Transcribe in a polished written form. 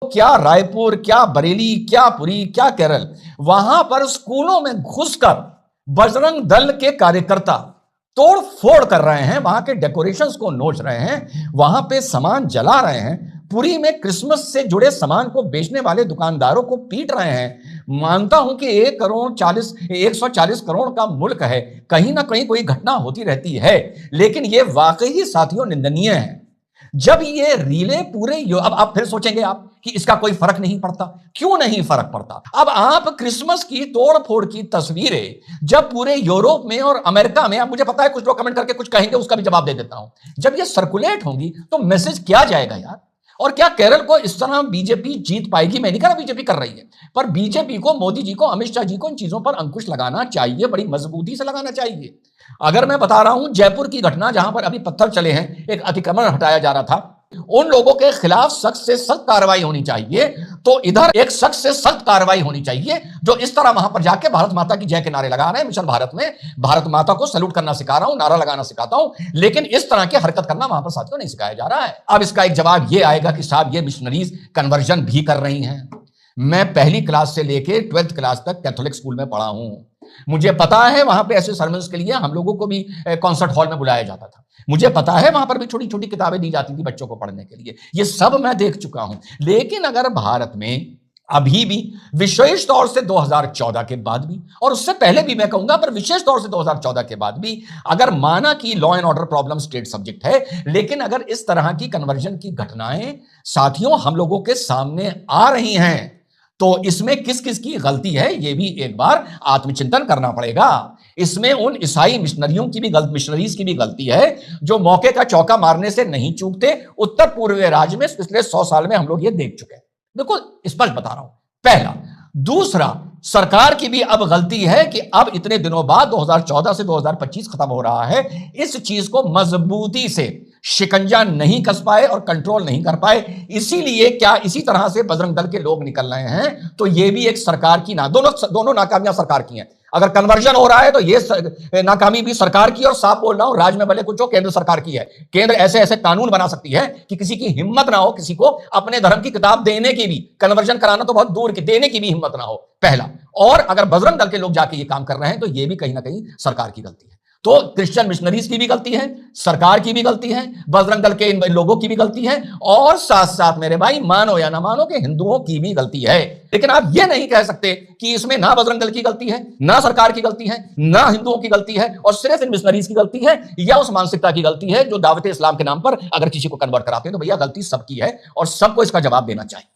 क्या रायपुर, क्या बरेली, क्या पुरी, क्या केरल, वहां पर स्कूलों में घुसकर बजरंग दल के कार्यकर्ता तोड़ फोड़ कर रहे हैं, वहां के डेकोरेशंस को नोच रहे हैं, वहां पे सामान जला रहे हैं, पुरी में क्रिसमस से जुड़े सामान को बेचने वाले दुकानदारों को पीट रहे हैं। मानता हूं कि 140 करोड़ का मुल्क है, कहीं ना कहीं कोई घटना होती रहती है, लेकिन यह वाकई ही साथियों निंदनीय है। जब ये रीले पूरे अब आप फिर सोचेंगे आप कि इसका कोई फर्क नहीं पड़ता। क्यों नहीं फर्क पड़ता? अब आप क्रिसमस की तोड़ फोड़ की तस्वीरें जब पूरे यूरोप में और अमेरिका में, अब मुझे पता है कुछ लोग कमेंट करके कुछ कहेंगे, उसका भी जवाब दे देता हूं, जब ये सर्कुलेट होंगी तो मैसेज क्या जाएगा यार? और क्या केरल को इस तरह बीजेपी जीत पाएगी? मैं नहीं कह रहा बीजेपी कर रही है, पर बीजेपी को, मोदी जी को, अमित शाह जी को इन चीजों पर अंकुश लगाना चाहिए, बड़ी मजबूती से लगाना चाहिए। अगर मैं बता रहा हूं जयपुर की घटना, जहां पर अभी पत्थर चले हैं, एक अतिक्रमण हटाया जा रहा था, उन लोगों के खिलाफ सख्त से सख्त कार्रवाई होनी चाहिए, तो इधर एक सख्त से सख्त कार्रवाई होनी चाहिए जो इस तरह वहां पर जाके भारत माता की जय के नारे लगा रहे हैं। मिशन भारत में भारत माता को सैल्यूट करना सिखा रहा हूं, नारा लगाना सिखाता हूं, लेकिन इस तरह की हरकत करना वहां पर साथियों नहीं सिखाया जा रहा है। अब इसका एक जवाब यह आएगा कि साहब ये मिशनरीज कन्वर्जन भी कर रही हैं। मैं पहली क्लास से लेकर 12th क्लास तक कैथोलिक स्कूल में पढ़ा हूं, मुझे पता है वहां पे ऐसे सर्मन्स के लिए हम लोगों को भी कॉन्सर्ट हॉल में बुलाया जाता था, मुझे पता है वहां पर भी छोटी छोटी किताबें दी जाती थी बच्चों को पढ़ने के लिए, ये सब मैं देख चुका हूं। लेकिन अगर भारत में अभी भी विशेष तौर से 2014 के बाद भी, और उससे पहले भी मैं कहूंगा, पर विशेष तौर से 2014 के बाद भी, अगर माना कि law and order problem state subject है, लेकिन अगर इस तरह की कन्वर्जन की घटनाएं साथियों हम लोगों के सामने आ रही हैं, तो इसमें किस किस की गलती है यह भी एक बार आत्मचिंतन करना पड़ेगा। इसमें उन ईसाई मिशनरियों की भी मिशनरीज की भी गलती है जो मौके का चौका मारने से नहीं चूकते। उत्तर पूर्वी राज्य में पिछले 100 साल में हम लोग ये देख चुके हैं, बिल्कुल स्पष्ट बता रहा हूं, पहला। दूसरा, सरकार की भी अब गलती है कि अब इतने दिनों बाद 2014 से 2025 खत्म हो रहा है, इस चीज को मजबूती से शिकंजा नहीं कस पाए और कंट्रोल नहीं कर पाए। इसीलिए क्या इसी तरह से बजरंग दल के लोग निकल रहे हैं, तो ये भी एक सरकार की दोनों नाकामियां सरकार की हैं। अगर कन्वर्जन हो रहा है तो ये नाकामी भी सरकार की, और साफ बोल रहा हूं, राज्य में भले कुछ हो, केंद्र सरकार की है। केंद्र ऐसे ऐसे कानून बना सकती है कि किसी की हिम्मत ना हो किसी को अपने धर्म की किताब देने की भी, कन्वर्जन कराना तो बहुत दूर की, देने की भी हिम्मत ना हो, पहला। और अगर बजरंग दल के लोग जाके ये काम कर रहे हैं तो ये भी कहीं ना कहीं सरकार की गलती है। तो क्रिश्चियन मिशनरीज की भी गलती है, सरकार की भी गलती है, बजरंग दल के इन लोगों की भी गलती है, और साथ साथ मेरे भाई मानो या ना मानो कि हिंदुओं की भी गलती है। लेकिन आप ये नहीं कह सकते कि इसमें ना बजरंग दल की गलती है, ना सरकार की गलती है, ना हिंदुओं की गलती है, और सिर्फ इन मिशनरीज की गलती है या उस मानसिकता की गलती है जो दावत इस्लाम के नाम पर अगर किसी को कन्वर्ट कराते हैं। तो भैया गलती सबकी है और सबको इसका जवाब देना चाहिए।